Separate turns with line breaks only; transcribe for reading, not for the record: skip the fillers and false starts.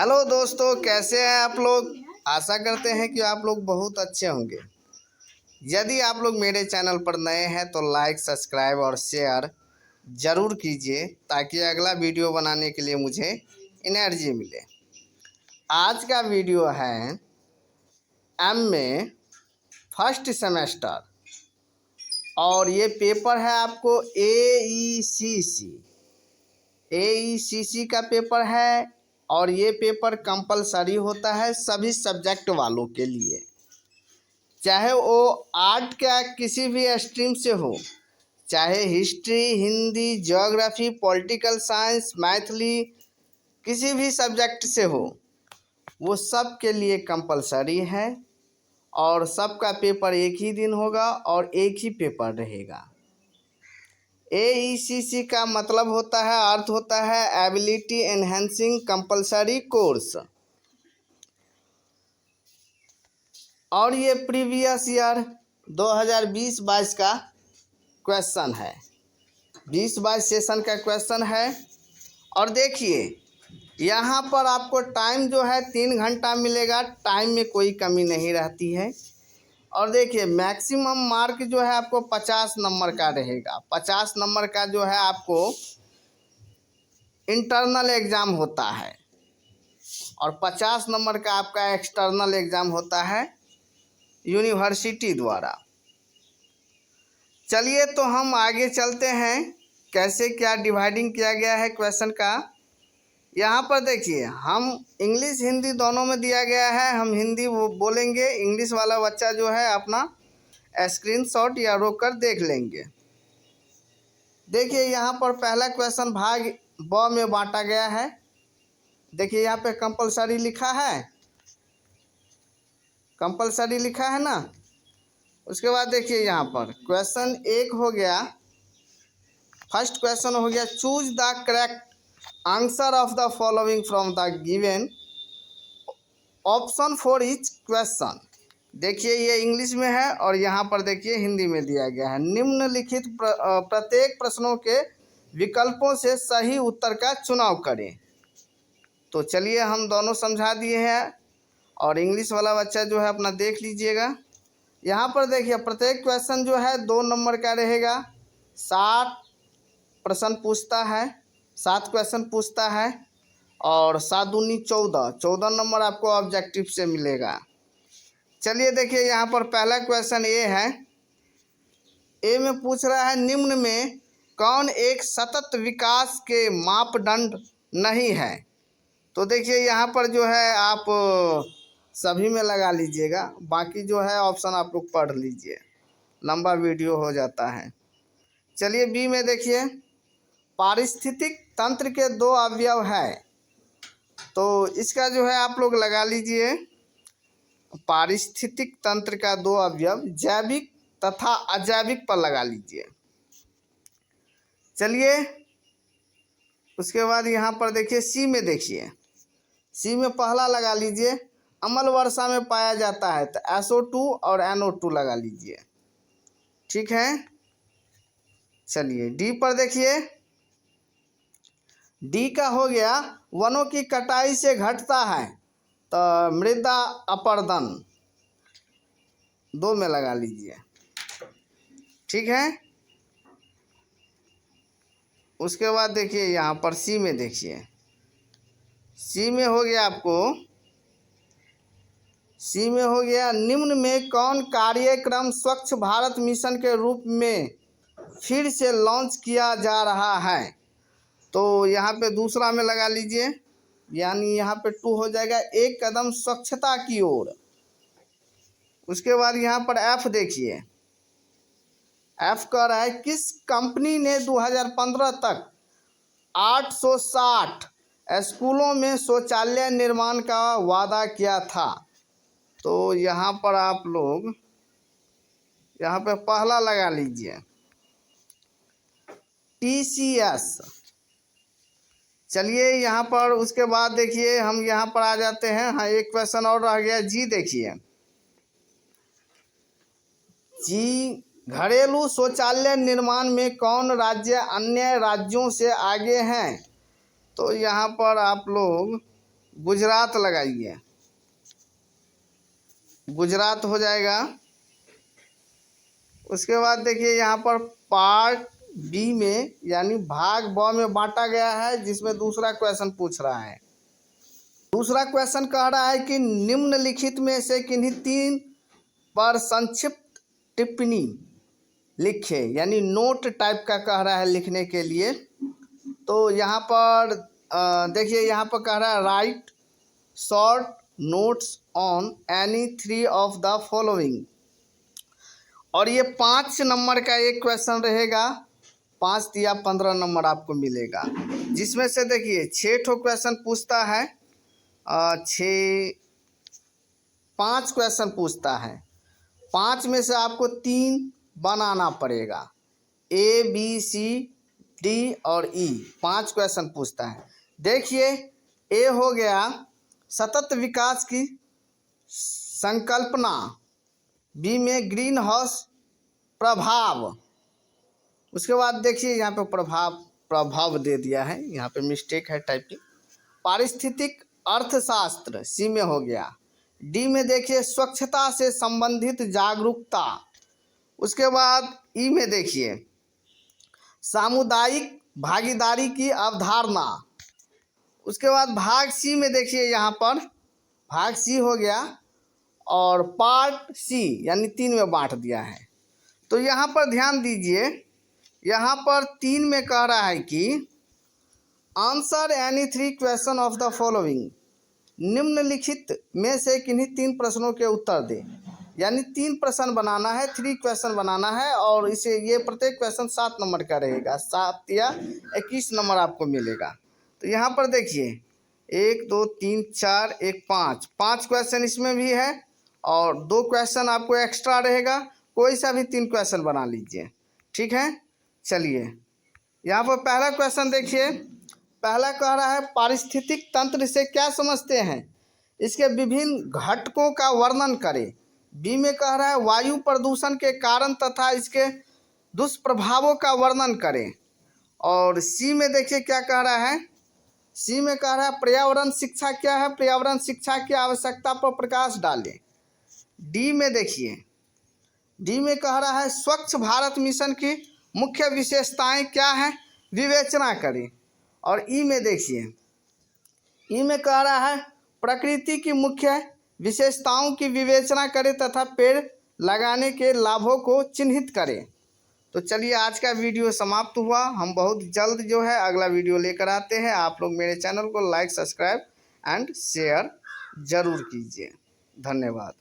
Hello दोस्तों, कैसे हैं आप लोग। आशा करते हैं कि आप लोग बहुत अच्छे होंगे। यदि आप लोग मेरे चैनल पर नए हैं तो लाइक, सब्सक्राइब और शेयर ज़रूर कीजिए ताकि अगला वीडियो बनाने के लिए मुझे एनर्जी मिले। आज का वीडियो है एमए फर्स्ट सेमेस्टर और ये पेपर है आपको एईसीसी का पेपर है। और ये पेपर कंपलसरी होता है सभी सब्जेक्ट वालों के लिए, चाहे वो आर्ट का किसी भी स्ट्रीम से हो, चाहे history, Hindi, geography, political science, Maithili, किसी भी सब्जेक्ट से हो, वो सब के लिए कंपलसरी है। और सबका पेपर एक ही दिन होगा और एक ही पेपर रहेगा। एईसीसी का मतलब होता है, अर्थ होता है एबिलिटी एनहेंसिंग कंपलसरी कोर्स। और ये प्रीवियस ईयर 2020-22 का क्वेश्चन है, 20-22 सेशन का क्वेश्चन है। और देखिए यहाँ पर आपको टाइम जो है 3 घंटा मिलेगा, टाइम में कोई कमी नहीं रहती है। और देखिए मैक्सिमम मार्क जो है आपको 50 नंबर का रहेगा। 50 नंबर का जो है आपको इंटरनल एग्ज़ाम होता है और 50 नंबर का आपका एक्सटर्नल एग्ज़ाम होता है यूनिवर्सिटी द्वारा। चलिए तो हम आगे चलते हैं, कैसे क्या डिवाइडिंग किया गया है क्वेश्चन का। यहाँ पर देखिए हम इंग्लिश हिंदी दोनों में दिया गया है। हम हिंदी बोलेंगे, इंग्लिश वाला बच्चा जो है अपना स्क्रीनशॉट या रोक कर देख लेंगे। देखिए यहाँ पर पहला क्वेश्चन भाग ब में बांटा गया है। देखिए यहाँ पे कंपलसरी लिखा है, कंपलसरी लिखा है ना। उसके बाद देखिए यहाँ पर क्वेश्चन 1 हो गया, फर्स्ट क्वेश्चन हो गया, choose the correct answer of the following from the given option for each question. देखिए ये इंग्लिश में है और यहाँ पर देखिए हिंदी में दिया गया है। निम्नलिखित प्रत्येक प्रश्नों के विकल्पों से सही उत्तर का चुनाव करें। तो चलिए हम दोनों समझा दिए हैं और इंग्लिश वाला बच्चा जो है अपना देख लीजिएगा। यहाँ पर देखिए प्रत्येक क्वेश्चन जो है 2 नंबर का रहेगा। 7 प्रश्न पूछता है, 7 क्वेश्चन पूछता है और 7 दूनी 14 नंबर आपको ऑब्जेक्टिव से मिलेगा। चलिए देखिए यहाँ पर पहला क्वेश्चन ए है। ए में पूछ रहा है निम्न में कौन एक सतत विकास के मापदंड नहीं है। तो देखिए यहाँ पर जो है आप सभी में लगा लीजिएगा, बाकी जो है ऑप्शन आप लोग पढ़ लीजिए, लंबा वीडियो हो जाता है। चलिए बी में देखिए पारिस्थितिक तंत्र के 2 अवयव है। तो इसका जो है आप लोग लगा लीजिए, पारिस्थितिक तंत्र का 2 अवयव जैविक तथा अजैविक पर लगा लीजिए। चलिए उसके बाद यहाँ पर देखिए सी में, देखिए सी में पहला लगा लीजिए, अम्ल वर्षा में पाया जाता है, तो SO2 और NO2 लगा लीजिए, ठीक है। चलिए डी पर देखिए, डी का हो गया वनों की कटाई से घटता है, तो मृदा अपरदन 2 में लगा लीजिए, ठीक है। उसके बाद देखिए यहाँ पर सी में, देखिए सी में हो गया आपको, सी में हो गया निम्न में कौन कार्यक्रम स्वच्छ भारत मिशन के रूप में फिर से लॉन्च किया जा रहा है। तो यहाँ पे दूसरा में लगा लीजिए, यानी यहाँ पे 2 हो जाएगा, एक कदम स्वच्छता की ओर। उसके बाद यहाँ पर एफ देखिए, एफ कह रहा है किस कंपनी ने 2015 तक 860 स्कूलों में शौचालय निर्माण का वादा किया था। तो यहाँ पर आप लोग यहाँ पे पहला लगा लीजिए TCS। चलिए यहाँ पर उसके बाद देखिए हम यहाँ पर आ जाते हैं। हाँ एक क्वेश्चन और रह गया, जी देखिए, जी घरेलू शौचालय निर्माण में कौन राज्य अन्य राज्यों से आगे हैं। तो यहाँ पर आप लोग गुजरात लगाइए, गुजरात हो जाएगा। उसके बाद देखिए यहाँ पर पार्ट बी में यानी भाग ब में बांटा गया है, जिसमें दूसरा क्वेश्चन पूछ रहा है। दूसरा क्वेश्चन कह रहा है कि निम्नलिखित में से किन्हीं 3 पर संक्षिप्त टिप्पणी लिखे, यानी नोट टाइप का कह रहा है लिखने के लिए। तो यहाँ पर देखिए यहाँ पर कह रहा है right short notes on any 3 of the following, और ये 5 नंबर का एक क्वेश्चन रहेगा। 5 या 15 नंबर आपको मिलेगा, जिसमें से देखिए 6 ठो क्वेश्चन पूछता है, 5 क्वेश्चन पूछता है। 5 में से आपको 3 बनाना पड़ेगा, ए बी सी डी और ई। 5 क्वेश्चन पूछता है। देखिए ए हो गया सतत विकास की संकल्पना, बी में ग्रीन हाउस प्रभाव। उसके बाद देखिए यहाँ पे प्रभाव दे दिया है, यहाँ पे मिस्टेक है टाइपिंग। पारिस्थितिक अर्थशास्त्र सी में हो गया। डी में देखिए स्वच्छता से संबंधित जागरूकता। उसके बाद ई में देखिए सामुदायिक भागीदारी की अवधारणा। उसके बाद भाग सी में देखिए यहाँ पर भाग सी हो गया, और पार्ट सी यानी 3 में बांट दिया है। तो यहाँ पर ध्यान दीजिए, यहाँ पर 3 में कह रहा है कि answer any 3 question of the following, निम्नलिखित में से किन्हीं 3 प्रश्नों के उत्तर दे। यानी 3 प्रश्न बनाना है, 3 क्वेश्चन बनाना है, और इसे ये प्रत्येक क्वेश्चन 7 नंबर का रहेगा, 7 या 21 नंबर आपको मिलेगा। तो यहाँ पर देखिए 1 2 3 4 1 5 क्वेश्चन इसमें भी है, और 2 क्वेश्चन आपको एक्स्ट्रा रहेगा। कोई सा भी 3 क्वेश्चन बना लीजिए, ठीक है। चलिए यहाँ पर पहला क्वेश्चन देखिए। पहला कह रहा है पारिस्थितिक तंत्र से क्या समझते हैं, इसके विभिन्न घटकों का वर्णन करें। बी में कह रहा है वायु प्रदूषण के कारण तथा इसके दुष्प्रभावों का वर्णन करें। और सी में देखिए क्या कह रहा है, सी में कह रहा है पर्यावरण शिक्षा क्या है, पर्यावरण शिक्षा की आवश्यकता पर प्रकाश डालें। डी में देखिए, डी में कह रहा है स्वच्छ भारत मिशन की मुख्य विशेषताएं क्या हैं, विवेचना करें। और ई में देखिए, ई में कह रहा है प्रकृति की मुख्य विशेषताओं की विवेचना करें तथा पेड़ लगाने के लाभों को चिन्हित करें। तो चलिए आज का वीडियो समाप्त हुआ। हम बहुत जल्द जो है अगला वीडियो लेकर आते हैं। आप लोग मेरे चैनल को लाइक, सब्सक्राइब एंड शेयर ज़रूर कीजिए। धन्यवाद।